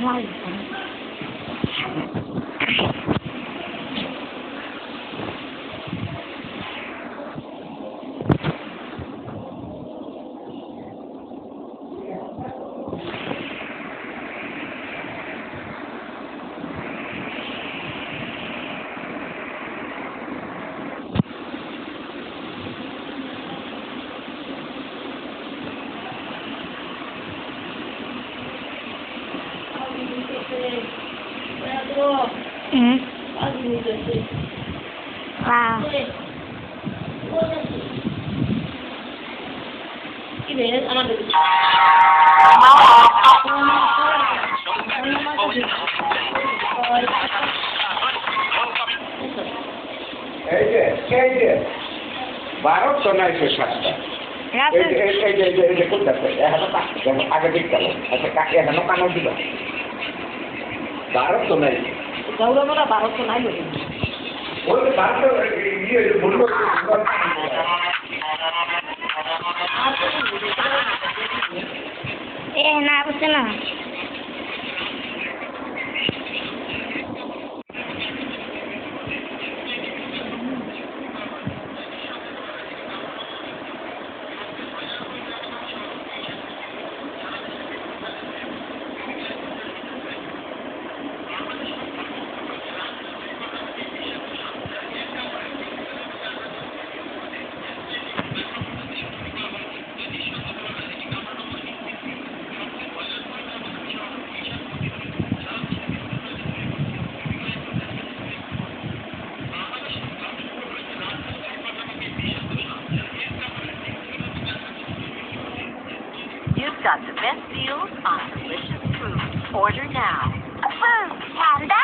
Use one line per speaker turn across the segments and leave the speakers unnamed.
Wow.
Baru sonai sesuatu. Ini kuda. Agak diktal. Kaki ada nokan juga. Baru sonai.
Jauh mana baru sonai lagi.
Oh, baru ini bulu.
Nah, apa sih nah?
You've got the best deals on delicious food. Order now.
Food panda.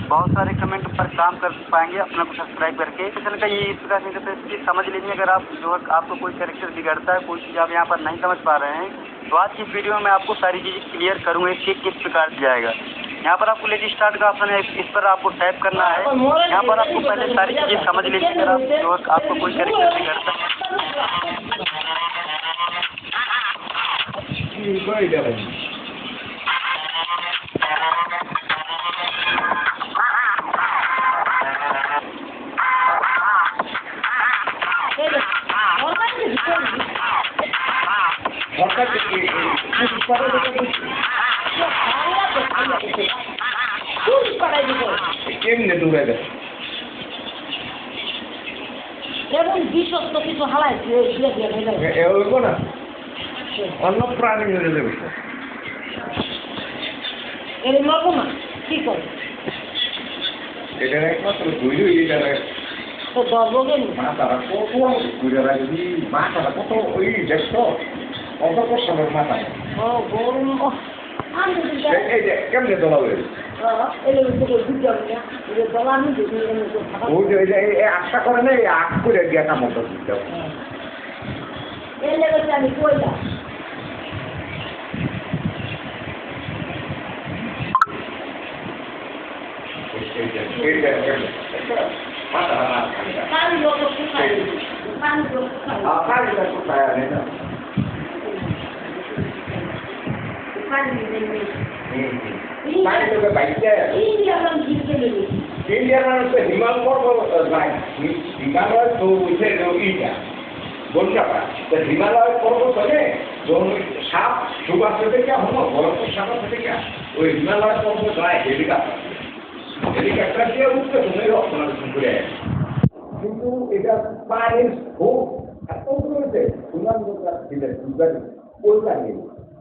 बहुत सारे comment पर काम कर पाएंगे अपना को subscribe करके channel का ये इस प्रकार से इंटरफेस समझ लीजिए। अगर आप जो है आपको कोई कैरेक्टर बिगड़ता है, कोई चीज़ आप यहाँ पर नहीं समझ पा रहे हैं, तो आज की वीडियो में मैं आपको सारी चीज़ें क्लियर करूँगा कि किस प्रकार से जाएगा। यहाँ पर आपको लेट स्टार्ट का ऑप्शन है, इस पर आपको टाइप करना है। यहाँ पर आपको पहले सारी चीज़ें समझ लीजिए। अगर आप जो है आपको कोई कैरेक्टर बिगड़ता है
কেমনে দূরে দেয়
এমন বিশ্বস্ত কিছু হালাইছে
এরকম না অন্য প্রাণী হয়ে যাবে
এর মরবো না কি করে
এটা একমাত্র ঘুরে এই জায়গায়
তো দর্বগে
মাথাটা কত ঘুরে রাখবি মাথাটা কত ওই দেখছো অত কষ্টের মাথায়
ও গরম
এই যে কেমনে দোলা হয়ে ওই যে আশা করে না এই আখ করে গেটা মতো
আমি কইলা
ইন্ডিয়ার মানুষ তো হিমালয় পর্বত যায় হিমালয় তো উঠে ইটা বলছাপা তো হিমালয় পর্বত হলে সাপ সুগার থেকে হলো বরফ সাপ থেকে ওই হিমালয় পর্বত যায় হেলিকপ্টার দিয়ে উঠতে তুমি রক্ষণাবেক্ষণ করে কিন্তু এটা পায়ের খুব এত করেছে সুন্দর দিলেন কল্যাণী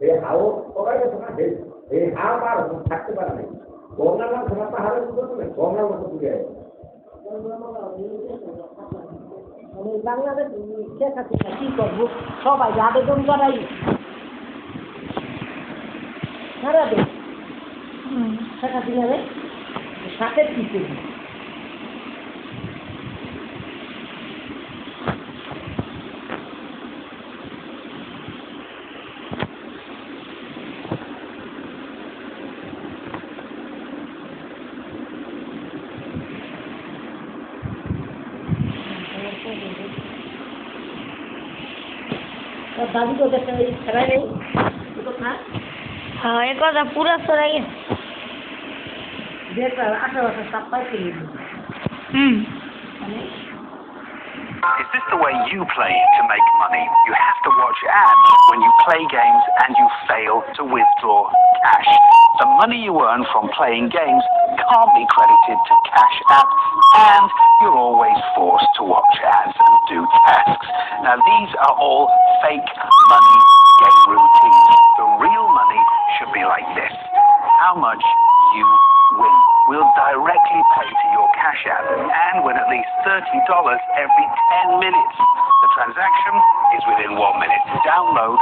এই হাওয়া করাই গেছে না এই হাওয়া আর থাকতে পারে না গঙ্গা না ঘোরা পাহাড়ের উপর তুমি গঙ্গা মতো ঘুরে
বাংলাদেশ শেখ হাসিনা কি করবো সবাই আবেদন করাই সারাবে শেখ হাসিনা সাথে কি করবি और दादी को देखते हुए खड़ा नहीं तो खा
हाँ एक बार पूरा सराइए
देख 18 वर्ष सब पाई के लिए
Is this the way you play to make money? You have to watch ads when you play games and you fail to withdraw cash. The money you earn from playing games can't be credited to Cash App, and you're always forced to watch ads and do tasks. Now these are all fake money game routines. The real money should be like this. How much you win will directly pay to your Cash App and win at least $30 every 10 minutes. The transaction is within 1 minute. Download